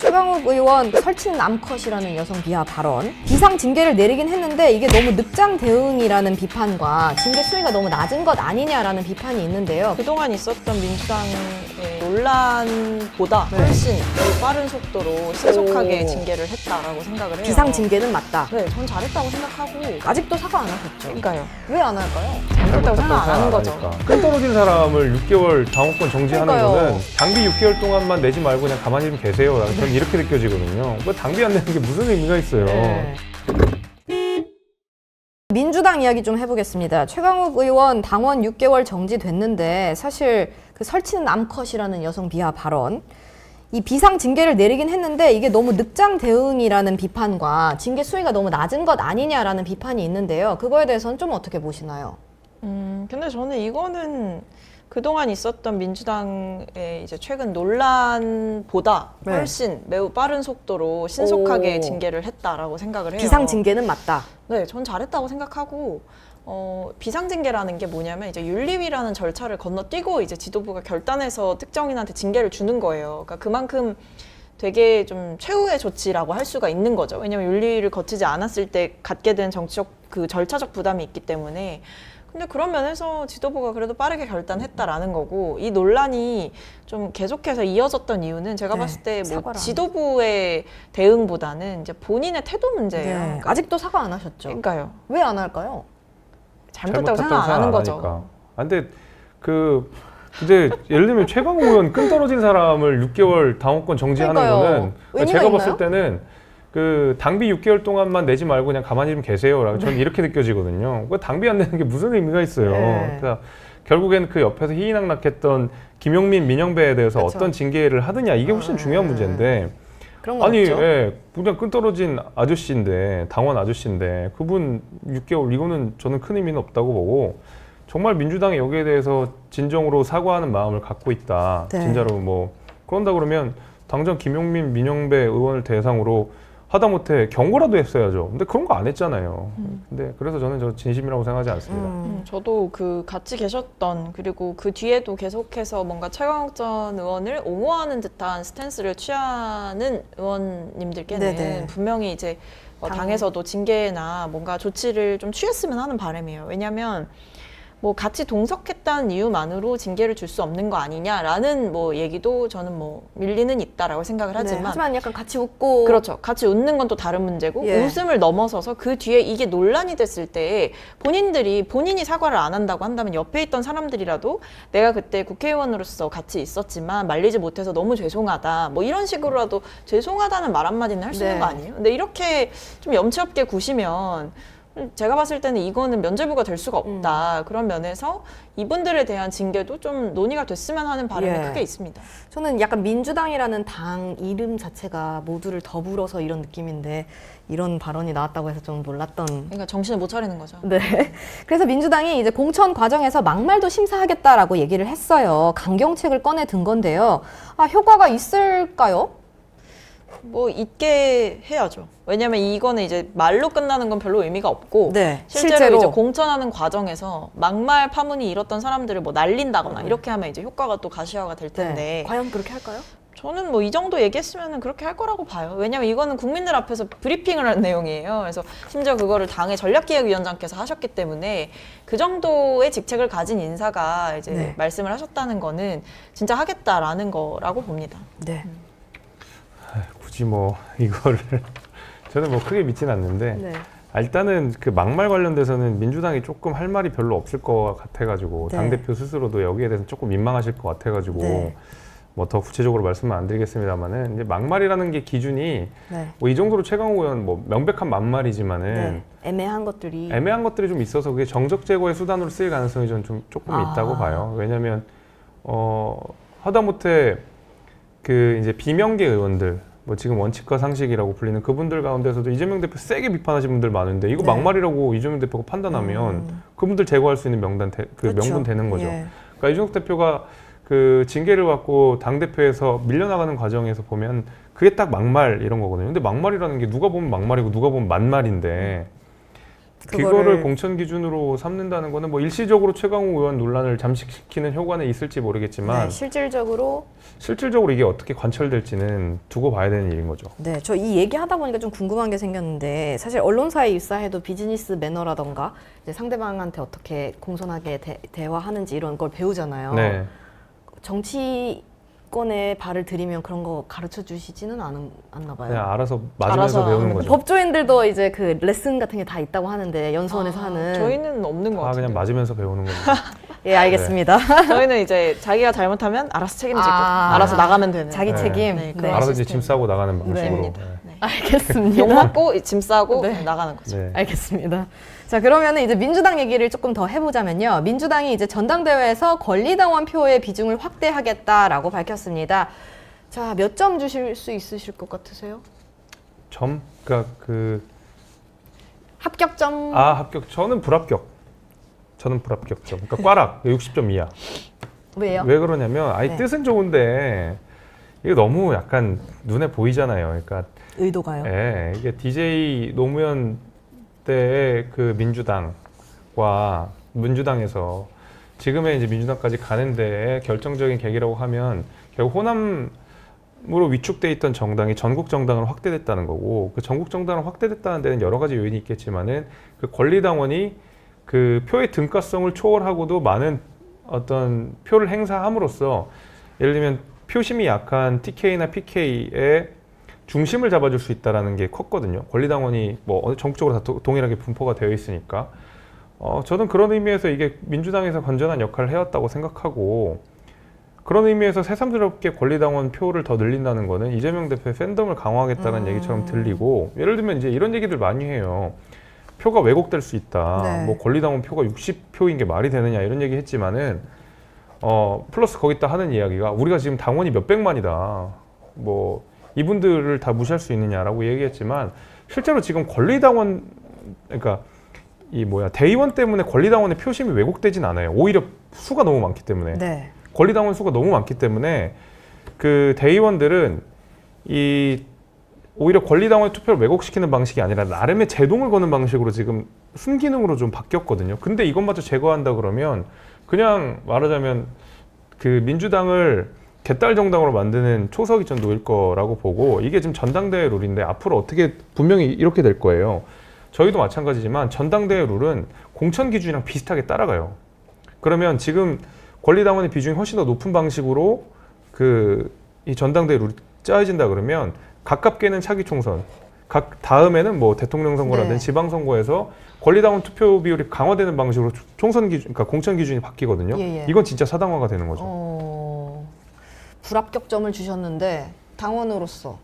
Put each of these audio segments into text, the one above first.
최강욱 의원 설친 암컷이라는 여성 비하 발언, 비상 징계를 내리긴 했는데 이게 너무 늑장 대응이라는 비판과 징계 수위가 너무 낮은 것 아니냐라는 비판이 있는데요. 그동안 있었던 민주당의 논란보다 훨씬 매우 빠른 속도로 신속하게 징계를 했다라고 생각을 해요. 비상 징계는 맞다. 네, 전 잘했다고 생각하고. 아직도 사과 안 하셨죠? 그러니까요. 왜 안 할까요? 잘못했다고 생각 안 하는 거죠. 끈 떨어진 사람을 6개월 당원권 정지하는 그러니까요. 거는 당비 6개월 동안만 내지 말고 그냥 가만히 좀 계세요. 저는 이렇게 느껴지거든요. 그 당비 안 내는 게 무슨 의미가 있어요. 네. 민주당 이야기 좀 해보겠습니다. 최강욱 의원 당원 6개월 정지됐는데 사실 그 설치는 암컷이라는 여성 비하 발언, 이 비상 징계를 내리긴 했는데 이게 너무 늑장 대응이라는 비판과 징계 수위가 너무 낮은 것 아니냐라는 비판이 있는데요. 그거에 대해서는 좀 어떻게 보시나요? 근데 저는 이거는 그동안 있었던 민주당의 이제 최근 논란보다 네. 훨씬 매우 빠른 속도로 신속하게 오. 징계를 했다라고 생각을 해요. 비상 징계는 맞다. 네, 전 잘했다고 생각하고 비상징계라는 게 뭐냐면 이제 윤리위라는 절차를 건너뛰고 이제 지도부가 결단해서 특정인한테 징계를 주는 거예요. 그러니까 그만큼 되게 좀 최후의 조치라고 할 수가 있는 거죠. 왜냐면 윤리위를 거치지 않았을 때 갖게 된 정치적 그 절차적 부담이 있기 때문에. 근데 그런 면에서 지도부가 그래도 빠르게 결단했다라는 거고, 이 논란이 좀 계속해서 이어졌던 이유는 제가 네, 봤을 때 뭐 사과를 안 지도부의 대응보다는 이제 본인의 태도 문제예요. 네. 그러니까 아직도 사과 안 하셨죠? 그러니까요. 왜 안 할까요? 잘못했다고 생각 안 하는 거죠. 하니까. 근데 근데 예를 들면 최강욱 의원 끈 떨어진 사람을 6개월 당원권 정지하는 그러니까요. 거는 의미가 제가 있나요? 봤을 때는 그 당비 6개월 동안만 내지 말고 그냥 가만히 좀 계세요라고 저는 이렇게 느껴지거든요. 그 당비 안 내는 게 무슨 의미가 있어요. 네. 그러니까 결국엔 그 옆에서 희희낙낙했던 김용민, 민영배에 대해서 그쵸. 어떤 징계를 하느냐 이게 훨씬 중요한 문제인데. 그런 거 아니, 없죠? 예, 그냥 끈 떨어진 아저씨인데, 당원 아저씨인데, 그분 6개월, 이거는 저는 큰 의미는 없다고 보고, 정말 민주당이 여기에 대해서 진정으로 사과하는 마음을 갖고 있다. 네. 진짜로 뭐, 그런다 그러면, 당장 김용민, 민영배 의원을 대상으로 하다못해 경고라도 했어야죠. 근데 그런 거 안 했잖아요. 근데 그래서 저는 저 진심이라고 생각하지 않습니다. 저도 그 같이 계셨던, 그리고 그 뒤에도 계속해서 뭔가 최강욱 전 의원을 옹호하는 듯한 스탠스를 취하는 의원님들께는 네네. 분명히 이제 당에서도 징계나 뭔가 조치를 좀 취했으면 하는 바람이에요. 왜냐하면 뭐 같이 동석했다는 이유만으로 징계를 줄 수 없는 거 아니냐라는 뭐 얘기도 저는 뭐 일리는 있다라고 생각을 네, 하지만 하지만 약간 같이 웃고 그렇죠. 같이 웃는 건 또 다른 문제고, 예. 웃음을 넘어서서 그 뒤에 이게 논란이 됐을 때 본인이 사과를 안 한다고 한다면 옆에 있던 사람들이라도 내가 그때 국회의원으로서 같이 있었지만 말리지 못해서 너무 죄송하다 뭐 이런 식으로라도 죄송하다는 말 한마디는 할 수 있는 네. 거 아니에요? 근데 이렇게 좀 염치 없게 구시면 제가 봤을 때는 이거는 면죄부가 될 수가 없다. 그런 면에서 이분들에 대한 징계도 좀 논의가 됐으면 하는 바람이 예. 크게 있습니다. 저는 약간 민주당이라는 당 이름 자체가 모두를 더불어서 이런 느낌인데 이런 발언이 나왔다고 해서 좀 놀랐던. 그러니까 정신을 못 차리는 거죠. 네. 그래서 민주당이 이제 공천 과정에서 막말도 심사하겠다라고 얘기를 했어요. 강경책을 꺼내 든 건데요. 아, 효과가 있을까요? 뭐 있게 해야죠. 왜냐면 이거는 이제 말로 끝나는 건 별로 의미가 없고 네. 실제로 이제 공천하는 과정에서 막말 파문이 일었던 사람들을 뭐 날린다거나 이렇게 하면 이제 효과가 또 가시화가 될 텐데 네. 과연 그렇게 할까요? 저는 뭐 이 정도 얘기했으면 그렇게 할 거라고 봐요. 왜냐면 이거는 국민들 앞에서 브리핑을 한 내용이에요. 그래서 심지어 그거를 당의 전략기획위원장께서 하셨기 때문에 그 정도의 직책을 가진 인사가 이제 네. 말씀을 하셨다는 거는 진짜 하겠다라는 거라고 봅니다. 네. 굳이 뭐, 이거를. 저는 뭐 크게 믿진 않는데. 네. 일단은 그 막말 관련돼서는 민주당이 조금 할 말이 별로 없을 것 같아가지고 네. 당대표 스스로도 여기에 대해서 조금 민망하실 것 같아가지고 네. 뭐 더 구체적으로 말씀은 안 드리겠습니다만은 이제 막말이라는 게 기준이 네. 뭐 이 정도로 최강욱 의원 뭐 명백한 막말이지만은 네. 애매한 것들이. 애매한 것들이 좀 있어서 그게 정적 제거의 수단으로 쓰일 가능성이 저는 좀 조금 있다고 봐요. 왜냐하면 하다못해 그 이제 비명계 의원들 뭐 지금 원칙과 상식이라고 불리는 그분들 가운데서도 이재명 대표 세게 비판하신 분들 많은데 이거 네. 막말이라고 이재명 대표가 판단하면 그분들 제거할 수 있는 명단 그렇죠. 명분 되는 거죠. 예. 그러니까 이준석 대표가 그 징계를 받고 당 대표에서 밀려나가는 과정에서 보면 그게 딱 막말 이런 거거든요. 근데 막말이라는 게 누가 보면 막말이고 누가 보면 만말인데 그거를 공천 기준으로 삼는다는 거는 뭐 일시적으로 최강욱 의원 논란을 잠식시키는 효과는 있을지 모르겠지만 네, 실질적으로 이게 어떻게 관철될지는 두고 봐야 되는 일인 거죠. 네, 저 이 얘기하다 보니까 좀 궁금한 게 생겼는데 사실 언론사에 입사해도 비즈니스 매너라던가 이제 상대방한테 어떻게 공손하게 대화하는지 이런 걸 배우잖아요. 네. 정치권에 발을 들이면 그런 거 가르쳐 주시지는 않나 봐요. 그냥 알아서 맞으면서 알아서 배우는 거죠. 법조인들도 이제 그 레슨 같은 게 다 있다고 하는데 연수원에서 하는. 저희는 없는 것 다 같아요. 그냥 맞으면서 배우는 거죠. 예, 알겠습니다. 저희는 이제 자기가 잘못하면 알아서 책임지고 아. 알아서 나가면 되는. 자기 네. 책임. 네, 네. 그런 알아서 이제 시스템. 짐 싸고 나가는 방식으로. 네. 네. 네. 알겠습니다. 욕 먹고 짐 싸고 네. 나가는 거죠. 네. 알겠습니다. 자, 그러면 이제 민주당 얘기를 조금 더 해보자면요. 민주당이 이제 전당대회에서 권리당원 표의 비중을 확대하겠다라고 밝혔습니다. 자, 몇 점 주실 수 있으실 것 같으세요? 점? 그러니까 합격점? 합격. 저는 불합격. 저는 불합격점. 그러니까 꽈락 60점 이하. 왜요? 왜 그러냐면 네. 뜻은 좋은데 이게 너무 약간 눈에 보이잖아요. 그러니까 의도가요? 예, 이게 DJ 노무현 때의 그 민주당에서 지금의 이제 민주당까지 가는데 결정적인 계기라고 하면 결국 호남으로 위축돼 있던 정당이 전국 정당으로 확대됐다는 거고, 그 전국 정당으로 확대됐다는 데는 여러 가지 요인이 있겠지만은 그 권리당원이 그 표의 등가성을 초월하고도 많은 어떤 표를 행사함으로써 예를 들면 표심이 약한 TK나 PK의 중심을 잡아줄 수 있다는 게 컸거든요. 권리당원이 뭐 전국적으로 다 동일하게 분포가 되어 있으니까. 저는 그런 의미에서 이게 민주당에서 건전한 역할을 해왔다고 생각하고, 그런 의미에서 새삼스럽게 권리당원 표를 더 늘린다는 거는 이재명 대표의 팬덤을 강화하겠다는 얘기처럼 들리고, 예를 들면 이제 이런 얘기들 많이 해요. 표가 왜곡될 수 있다. 네. 뭐 권리당원 표가 60표인 게 말이 되느냐 이런 얘기 했지만은 플러스 거기다 하는 이야기가 우리가 지금 당원이 몇백만이다. 뭐 이분들을 다 무시할 수 있느냐라고 얘기했지만 실제로 지금 권리당원, 그러니까 대의원 때문에 권리당원의 표심이 왜곡되진 않아요. 오히려 수가 너무 많기 때문에. 네. 권리당원 수가 너무 많기 때문에 그 대의원들은 오히려 권리당원의 투표를 왜곡시키는 방식이 아니라 나름의 제동을 거는 방식으로 지금 순기능으로 좀 바뀌었거든요. 근데 이것마저 제거한다 그러면 그냥 말하자면 그 민주당을 개딸 정당으로 만드는 초석이 전 놓일 거라고 보고, 이게 지금 전당대회 룰인데 앞으로 어떻게 분명히 이렇게 될 거예요. 저희도 마찬가지지만 전당대회 룰은 공천 기준이랑 비슷하게 따라가요. 그러면 지금 권리당원의 비중이 훨씬 더 높은 방식으로 이 전당대회 룰이 짜여진다 그러면 가깝게는 차기 총선, 다음에는 뭐 대통령 선거라든지 네. 지방선거에서 권리당원 투표 비율이 강화되는 방식으로 총선 기준, 그러니까 공천 기준이 바뀌거든요. 예, 예. 이건 진짜 사당화가 되는 거죠. 불합격점을 주셨는데 당원으로서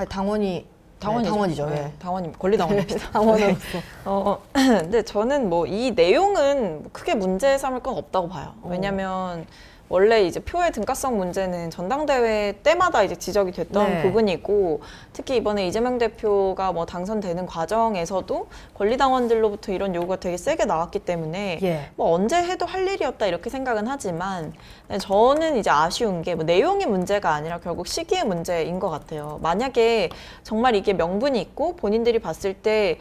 당원이 당원이죠. 네, 예. 당원이 권리당원입니다. 당원으로서. 근데 저는 뭐 이 내용은 크게 문제 삼을 건 없다고 봐요. 왜냐면 원래 이제 표의 등가성 문제는 전당대회 때마다 이제 지적이 됐던 네. 부분이고, 특히 이번에 이재명 대표가 뭐 당선되는 과정에서도 권리당원들로부터 이런 요구가 되게 세게 나왔기 때문에 예. 뭐 언제 해도 할 일이었다 이렇게 생각은 하지만, 저는 이제 아쉬운 게 뭐 내용의 문제가 아니라 결국 시기의 문제인 것 같아요. 만약에 정말 이게 명분이 있고 본인들이 봤을 때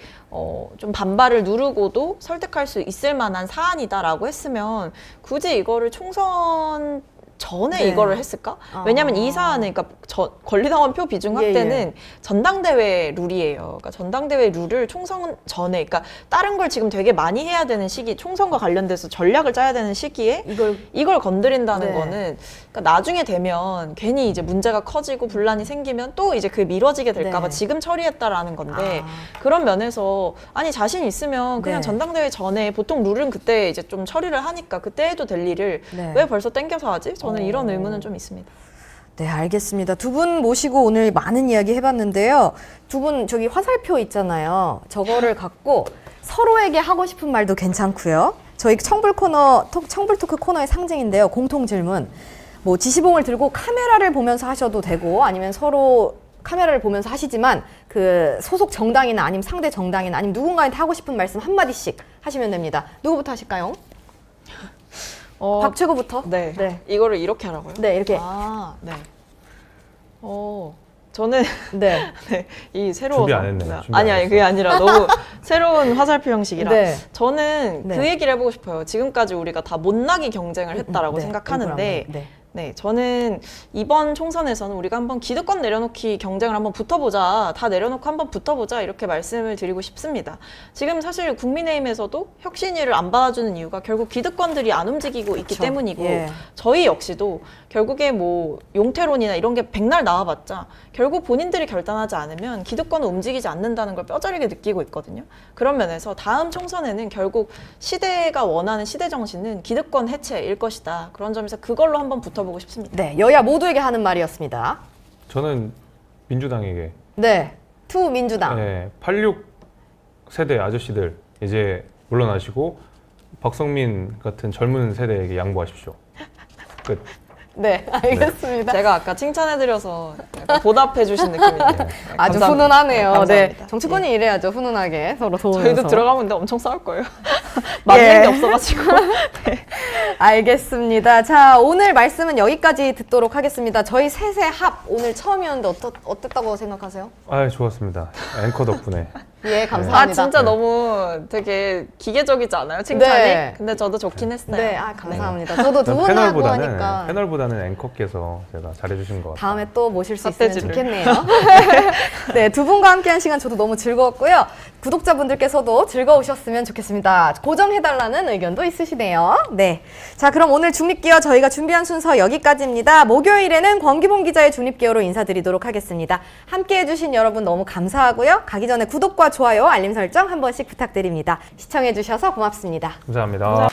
좀 반발을 누르고도 설득할 수 있을 만한 사안이다라고 했으면 굳이 이거를 총선 전에 네. 이거를 했을까? 왜냐하면 이 사안은 그러니까 권리당원 표 비중 확대는 예. 전당대회 룰이에요. 그러니까 전당대회 룰을 총선 전에, 그러니까 다른 걸 지금 되게 많이 해야 되는 시기, 총선과 관련돼서 전략을 짜야 되는 시기에 이걸 건드린다는 네. 거는, 그러니까 나중에 되면 괜히 이제 문제가 커지고 분란이 생기면 또 이제 그 미뤄지게 될까봐 네. 지금 처리했다라는 건데, 그런 면에서 아니 자신 있으면 그냥 네. 전당대회 전에, 보통 룰은 그때 이제 좀 처리를 하니까 그때 해도 될 일을 네. 왜 벌써 땡겨서 하지? 저는 이런 의문은 좀 있습니다. 네, 알겠습니다. 두 분 모시고 오늘 많은 이야기 해봤는데요. 두 분 저기 화살표 있잖아요. 저거를 갖고 서로에게 하고 싶은 말도 괜찮고요. 저희 청불 토크 코너의 상징인데요. 공통 질문. 뭐 지시봉을 들고 카메라를 보면서 하셔도 되고, 아니면 서로 카메라를 보면서 하시지만 그 소속 정당이나 아니면 상대 정당이나 아니면 누군가한테 하고 싶은 말씀 한마디씩 하시면 됩니다. 누구부터 하실까요? 박최고부터? 네. 네. 이거를 이렇게 하라고요? 네, 이렇게. 네. 저는 네. 이 새로워서 준비 안 했네. 준비 안 아니 했어. 그게 아니라 너무 새로운 화살표 형식이라 네. 저는 네. 그 얘기를 해보고 싶어요. 지금까지 우리가 다 못나게 경쟁을 했다라고 네. 생각하는데 네. 네, 저는 이번 총선에서는 우리가 한번 기득권 내려놓기 경쟁을 한번 붙어보자, 다 내려놓고 한번 붙어보자 이렇게 말씀을 드리고 싶습니다. 지금 사실 국민의힘에서도 혁신위를 안 받아주는 이유가 결국 기득권들이 안 움직이고 있기 그쵸. 때문이고 예. 저희 역시도 결국에 뭐 용태론이나 이런 게 백날 나와봤자 결국 본인들이 결단하지 않으면 기득권은 움직이지 않는다는 걸 뼈저리게 느끼고 있거든요. 그런 면에서 다음 총선에는 결국 시대가 원하는 시대 정신은 기득권 해체일 것이다. 그런 점에서 그걸로 한번 붙어보고 싶습니다. 네, 여야 모두에게 하는 말이었습니다. 저는 민주당에게 네, 투 민주당. 네, 86 세대 아저씨들 이제 물러나시고 박성민 같은 젊은 세대에게 양보하십시오. 끝. 네, 알겠습니다. 제가 아까 칭찬해드려서 약간 보답해주신 느낌이네요. 네, 아주 감사합니다. 훈훈하네요. 네, 감사합니다. 정치권이 이래야죠. 훈훈하게 서로 도우면서. 저희도 들어가면 근데 엄청 싸울 거예요. 맞는 게 없어가지고. 알겠습니다. 자, 오늘 말씀은 여기까지 듣도록 하겠습니다. 저희 셋의 합 오늘 처음이었는데 어땠다고 생각하세요? 아, 좋았습니다. 앵커 덕분에. 예, 아 감사합니다. 진짜 너무 되게 기계적이지 않아요? 칭찬이? 네. 근데 저도 좋긴 했어요. 네, 아, 감사합니다. 저도 두 분 하고 하니까 패널보다는 앵커께서 제가 잘해주신 것 같아요. 다음에 또 모실 수 있으면 삿대질을. 좋겠네요. 네, 두 분과 함께한 시간 저도 너무 즐거웠고요. 구독자분들께서도 즐거우셨으면 좋겠습니다. 고정해달라는 의견도 있으시네요. 네, 자 그럼 오늘 중립기어 저희가 준비한 순서 여기까지입니다. 목요일에는 권기봉 기자의 중립기어로 인사드리도록 하겠습니다. 함께해주신 여러분 너무 감사하고요. 가기 전에 구독과 좋아요, 알림 설정 한 번씩 부탁드립니다. 시청해주셔서 고맙습니다. 감사합니다.